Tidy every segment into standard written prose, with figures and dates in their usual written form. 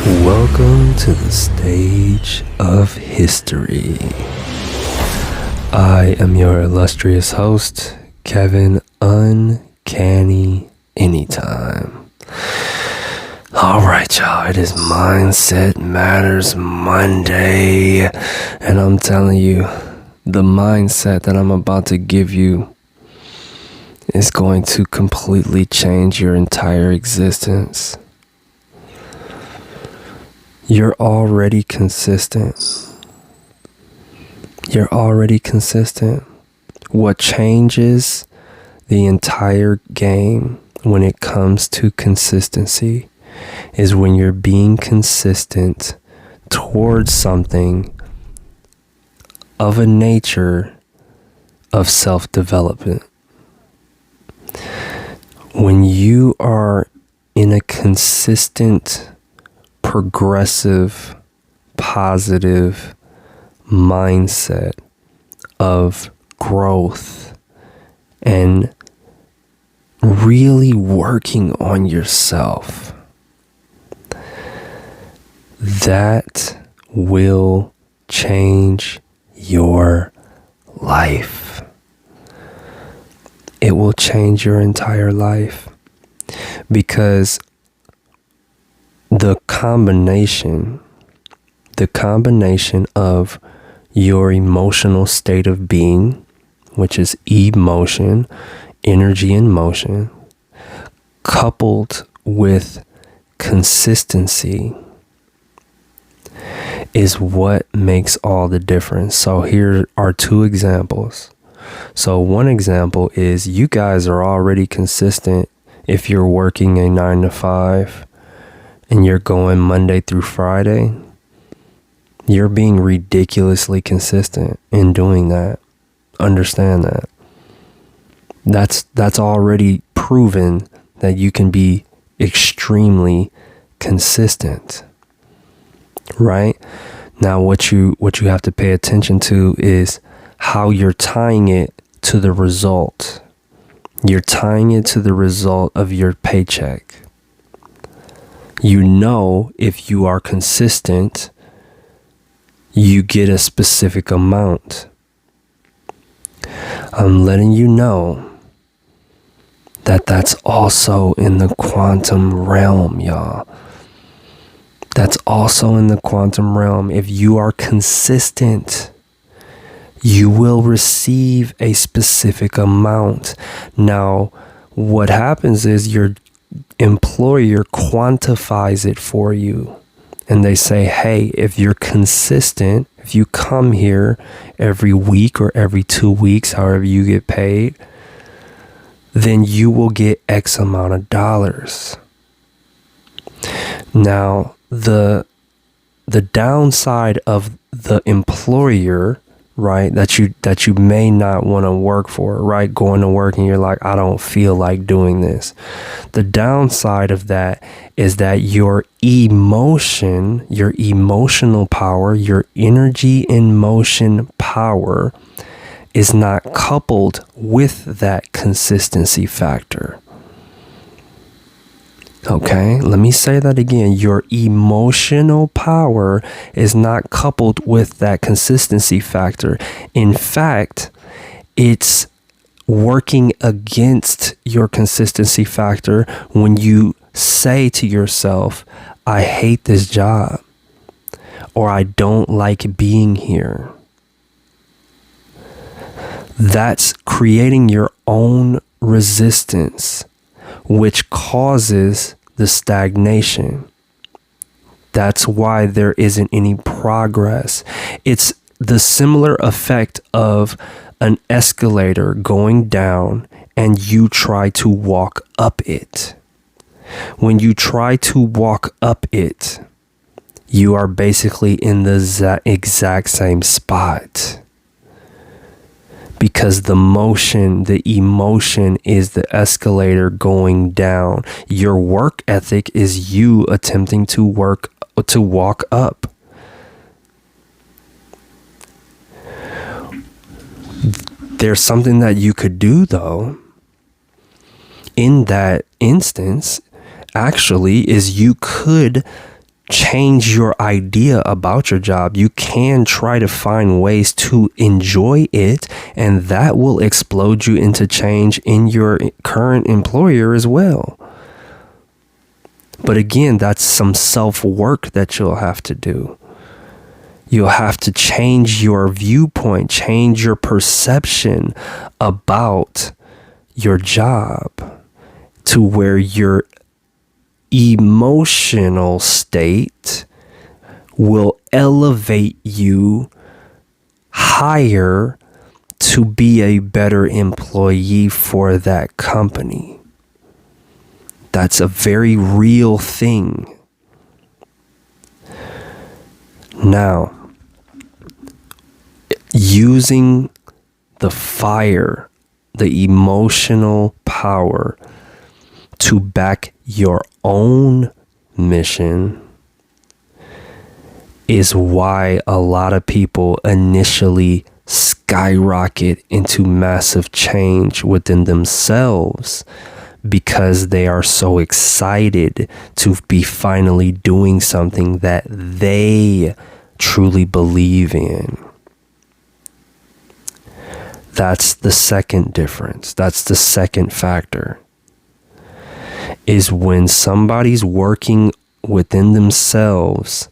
Welcome to the stage of history. I am your illustrious host, Kevin Uncanny Anytime. Alright, y'all, it is Mindset Matters Monday, and I'm telling you, the mindset that I'm about to give you is going to completely change your entire existence. You're already consistent. What changes the entire game when it comes to consistency is when you're being consistent towards something of a nature of self-development. When you are in a consistent, progressive, positive mindset of growth and really working on yourself, that will change your life. It will change your entire life, because the combination of your emotional state of being, which is emotion, energy in motion, coupled with consistency, is what makes all the difference. So here are two examples. So one example is you guys are already consistent if you're working a 9 to 5 and you're going Monday through Friday. You're being ridiculously consistent in doing that. Understand that. That's already proven that you can be extremely consistent. Right? Now what you have to pay attention to is how you're tying it to the result. You're tying it to the result of your paycheck. You know, if you are consistent, you get a specific amount. I'm letting you know that that's also in the quantum realm, y'all. That's also in the quantum realm. If you are consistent, you will receive a specific amount. Now, what happens is your employer quantifies it for you. And they say, hey, if you're consistent, if you come here every week or every 2 weeks, however you get paid, then you will get X amount of dollars. Now, the downside of the employer, right, that you may not want to work for, right, going to work and you're like, I don't feel like doing this. The downside of that is that your emotion, your emotional power, your energy in motion power is not coupled with that consistency factor. Okay, let me say that again. Your emotional power is not coupled with that consistency factor. In fact, it's working against your consistency factor when you say to yourself, I hate this job, or I don't like being here. That's creating your own resistance, which causes the stagnation. That's why there isn't any progress. It's the similar effect of an escalator going down and you try to walk up it. When you try to walk up it, you are basically in the exact same spot. Because the emotion is the escalator going down. Your work ethic is you attempting to walk up. There's something that you could do, though, in that instance, actually, is you could change your idea about your job. You can try to find ways to enjoy it, and that will explode you into change in your current employer as well. But again, that's some self-work that you'll have to do. You'll have to change your viewpoint, change your perception about your job to where your emotional state will elevate you higher to be a better employee for that company. That's a very real thing. Now, using the fire, the emotional power to back your own mission is why a lot of people initially skyrocket into massive change within themselves, because they are so excited to be finally doing something that they truly believe in. That's the second difference. That's the second factor. Is when somebody's working within themselves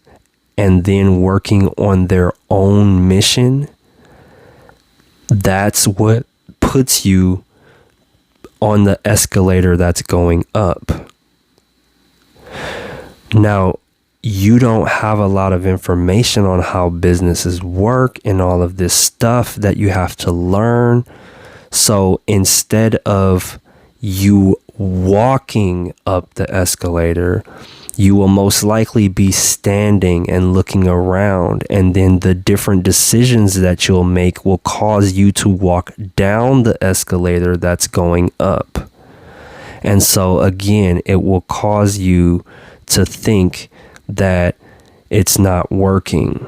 and then working on their own mission, that's what puts you on the escalator that's going up. Now, you don't have a lot of information on how businesses work and all of this stuff that you have to learn. So instead of you walking up the escalator, you will most likely be standing and looking around, and then the different decisions that you'll make will cause you to walk down the escalator that's going up. And so again, it will cause you to think that it's not working.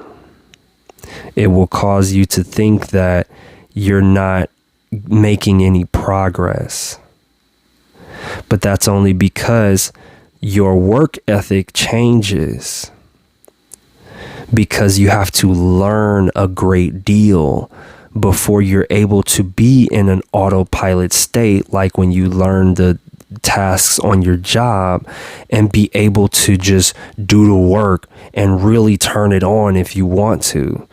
It will cause you to think that you're not making any progress. But that's only because your work ethic changes, because you have to learn a great deal before you're able to be in an autopilot state, like when you learn the tasks on your job and be able to just do the work and really turn it on if you want to.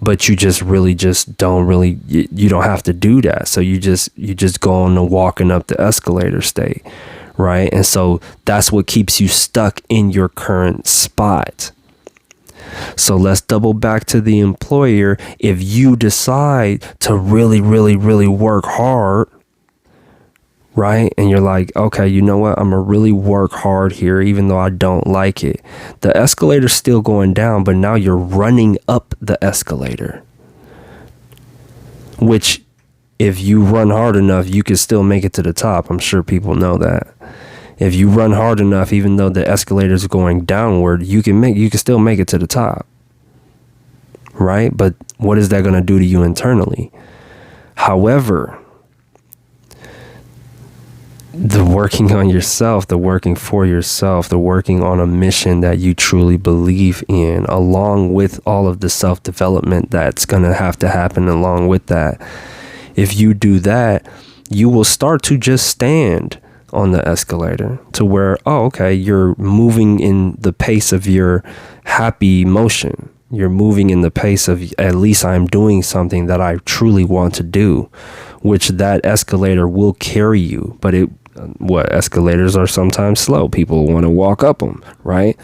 But you just don't you don't have to do that. So you just go on the walking up the escalator state, right? And so that's what keeps you stuck in your current spot. So let's double back to the employer. If you decide to really, really, really work hard, right? And you're like, okay, you know what? I'm gonna really work hard here, even though I don't like it. The escalator's still going down, but now you're running up the escalator. Which, if you run hard enough, you can still make it to the top. I'm sure people know that. If you run hard enough, even though the escalator's going downward, you can still make it to the top. Right? But what is that gonna do to you internally? However, the working on yourself, the working for yourself, the working on a mission that you truly believe in, along with all of the self-development that's going to have to happen along with that. If you do that, you will start to just stand on the escalator to where, oh, okay, you're moving in the pace of your happy motion. You're moving in the pace of, at least I'm doing something that I truly want to do, which that escalator will carry you. But escalators are sometimes slow. People want to walk up them, right?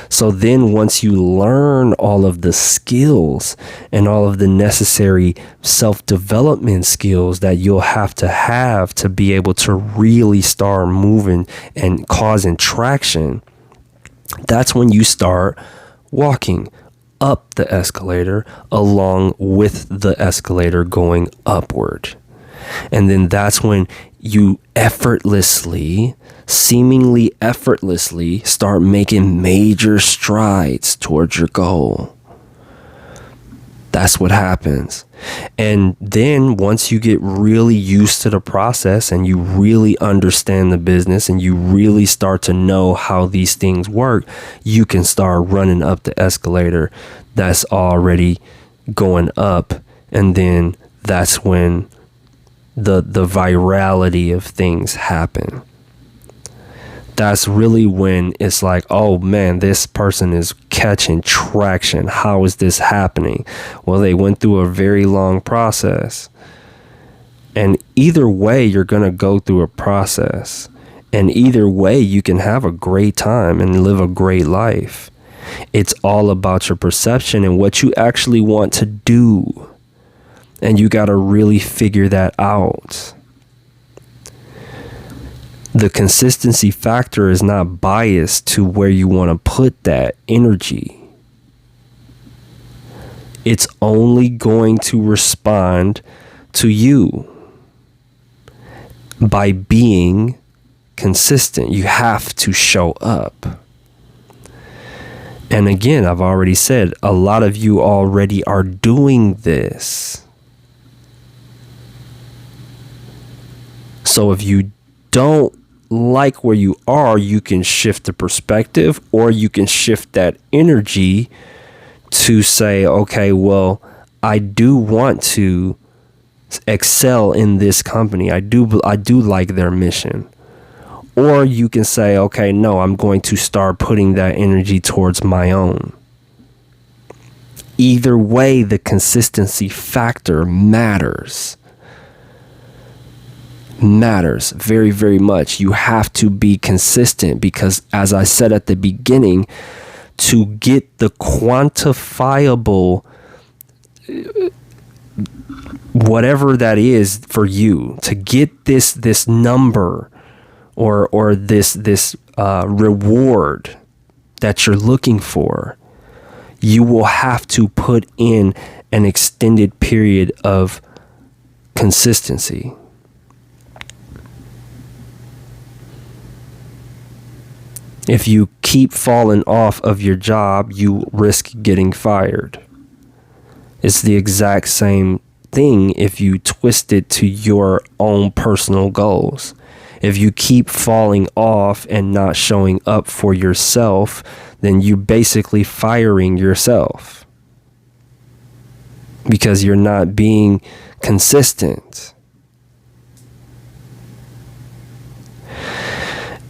So then once you learn all of the skills and all of the necessary self-development skills that you'll have to be able to really start moving and causing traction, that's when you start walking up the escalator along with the escalator going upward. And then that's when you seemingly effortlessly start making major strides towards your goal. That's what happens. And then once you get really used to the process and you really understand the business and you really start to know how these things work, you can start running up the escalator that's already going up. And then that's when the virality of things happen. That's really when it's like, oh man, this person is catching traction. How is this happening? Well, they went through a very long process. And either way, you're going to go through a process. And either way, you can have a great time and live a great life. It's all about your perception and what you actually want to do. And you got to really figure that out. The consistency factor is not biased to where you want to put that energy. It's only going to respond to you by being consistent. You have to show up. And again, I've already said, a lot of you already are doing this. So if you don't like where you are, you can shift the perspective, or you can shift that energy to say, okay, well, I do want to excel in this company. I do like their mission. Or you can say, okay, no, I'm going to start putting that energy towards my own. Either way, the consistency factor matters very, very much. You have to be consistent because, as I said at the beginning, to get the quantifiable whatever that is for you, to get this number or this reward that you're looking for, you will have to put in an extended period of consistency. If you keep falling off of your job, you risk getting fired. It's the exact same thing if you twist it to your own personal goals. If you keep falling off and not showing up for yourself, then you're basically firing yourself because you're not being consistent.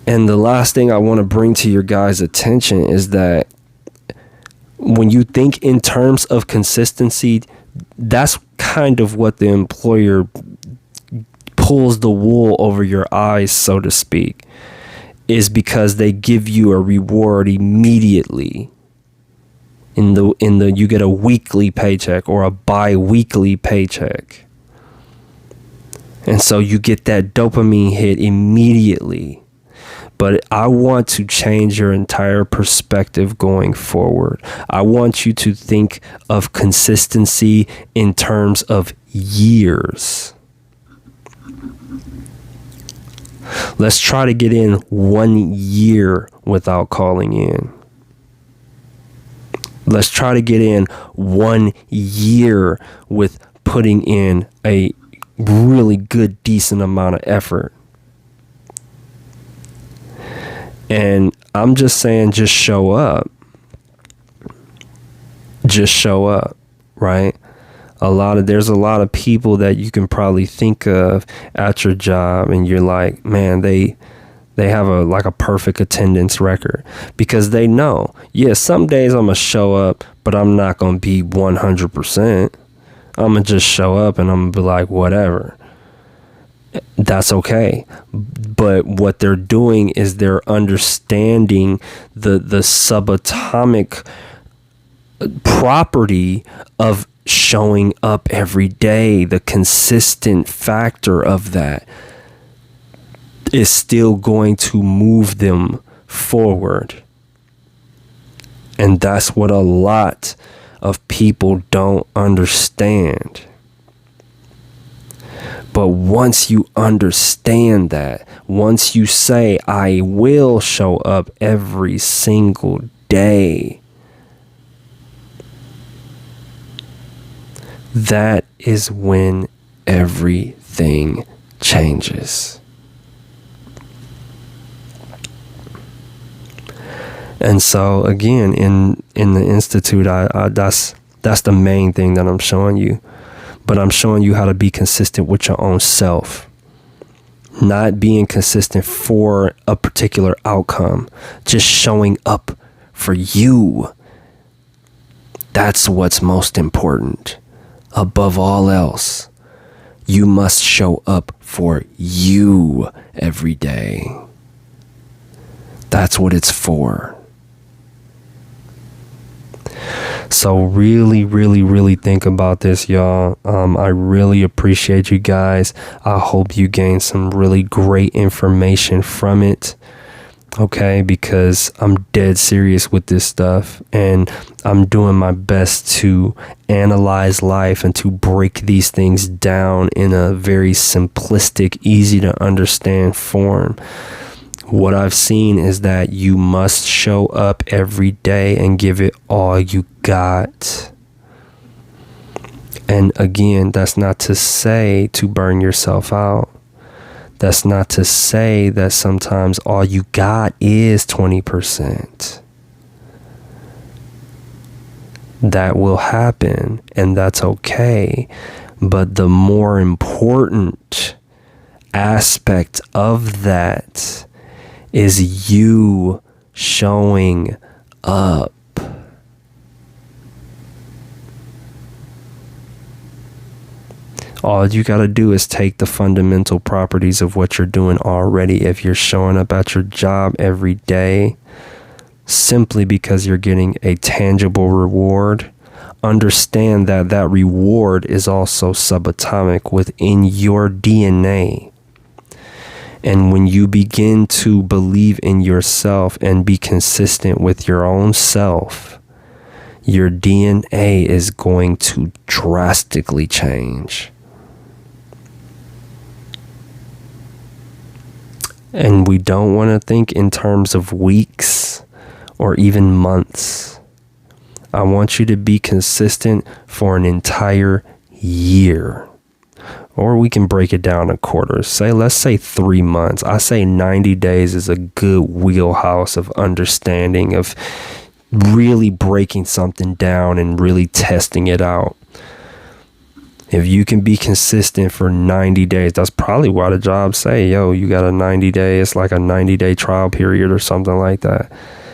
And the last thing I want to bring to your guys' attention is that when you think in terms of consistency, that's kind of what the employer pulls the wool over your eyes, so to speak, is because they give you a reward immediately. You get a weekly paycheck or a bi-weekly paycheck. And so you get that dopamine hit immediately. But I want to change your entire perspective going forward. I want you to think of consistency in terms of years. Let's try to get in 1 year without calling in. Let's try to get in 1 year with putting in a really good, decent amount of effort. And I'm just saying, just show up. Just show up, right? There's a lot of people that you can probably think of at your job, and you're like, man, they have a perfect attendance record because they know, yeah, some days I'm gonna show up, but I'm not gonna be 100%. I'm gonna just show up and I'm gonna be like, whatever. That's okay. But what they're doing is they're understanding the subatomic property of showing up every day. The consistent factor of that is still going to move them forward. And that's what a lot of people don't understand. But once you understand that, once you say, I will show up every single day, that is when everything changes. And so again, in the Institute, that's the main thing that I'm showing you. But I'm showing you how to be consistent with your own self. Not being consistent for a particular outcome. Just showing up for you. That's what's most important. Above all else, you must show up for you every day. That's what it's for. So really, really, really think about this, y'all. I really appreciate you guys. I hope you gain some really great information from it. Okay, because I'm dead serious with this stuff, and I'm doing my best to analyze life and to break these things down in a very simplistic, easy to understand form. What I've seen is that you must show up every day and give it all you got. And again, that's not to say to burn yourself out. That's not to say that sometimes all you got is 20%. That will happen, and that's okay. But the more important aspect of that is you showing up. All you got to do is take the fundamental properties of what you're doing already. If you're showing up at your job every day simply because you're getting a tangible reward, understand that that reward is also subatomic within your DNA. And when you begin to believe in yourself and be consistent with your own self, your DNA is going to drastically change. And we don't want to think in terms of weeks or even months. I want you to be consistent for an entire year. Or we can break it down in quarters. Let's say 3 months. I say 90 days is a good wheelhouse of understanding, of really breaking something down and really testing it out. If you can be consistent for 90 days, that's probably why the jobs say, yo, you got a 90 day, it's like a 90-day trial period or something like that.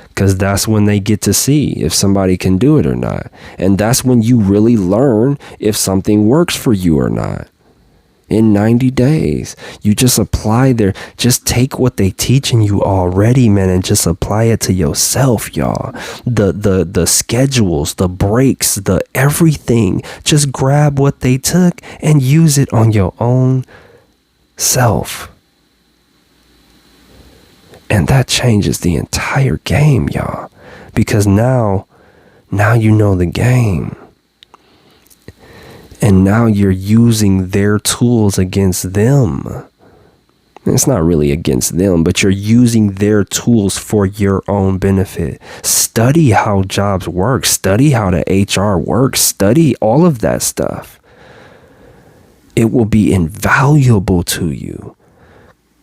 Because that's when they get to see if somebody can do it or not. And that's when you really learn if something works for you or not. In 90 days, you just just take what they teaching you already, man, and just apply it to yourself, y'all. The schedules, the breaks, the everything, just grab what they took and use it on your own self. And that changes the entire game, y'all, because now you know the game. And now you're using their tools against them. It's not really against them, but you're using their tools for your own benefit. Study how jobs work. Study how the HR works. Study all of that stuff. It will be invaluable to you.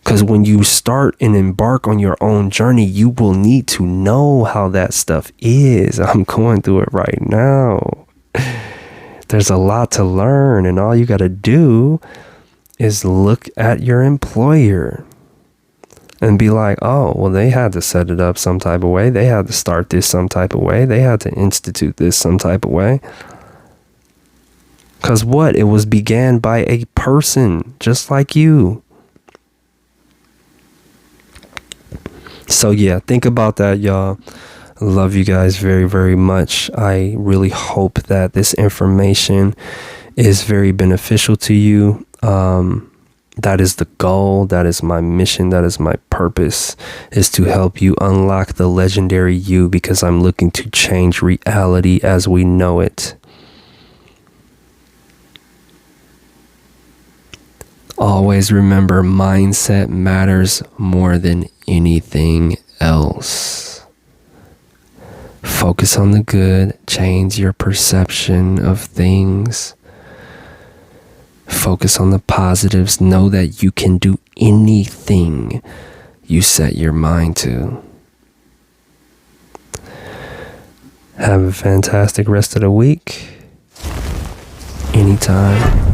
Because when you start and embark on your own journey, you will need to know how that stuff is. I'm going through it right now. There's a lot to learn, and all you got to do is look at your employer and be like, oh, well, they had to set it up some type of way. They had to start this some type of way. They had to institute this some type of way. Because what? It was began by a person just like you. So yeah, think about that, y'all. Love you guys very, very much. I really hope that this information is very beneficial to you. That is the goal. That is my mission. That is my purpose, is to help you unlock the legendary you, because I'm looking to change reality as we know it. Always remember, mindset matters more than anything else. Focus on the good, change your perception of things, Focus on the positives. Know that you can do anything you set your mind to. Have a fantastic rest of the week. Anytime.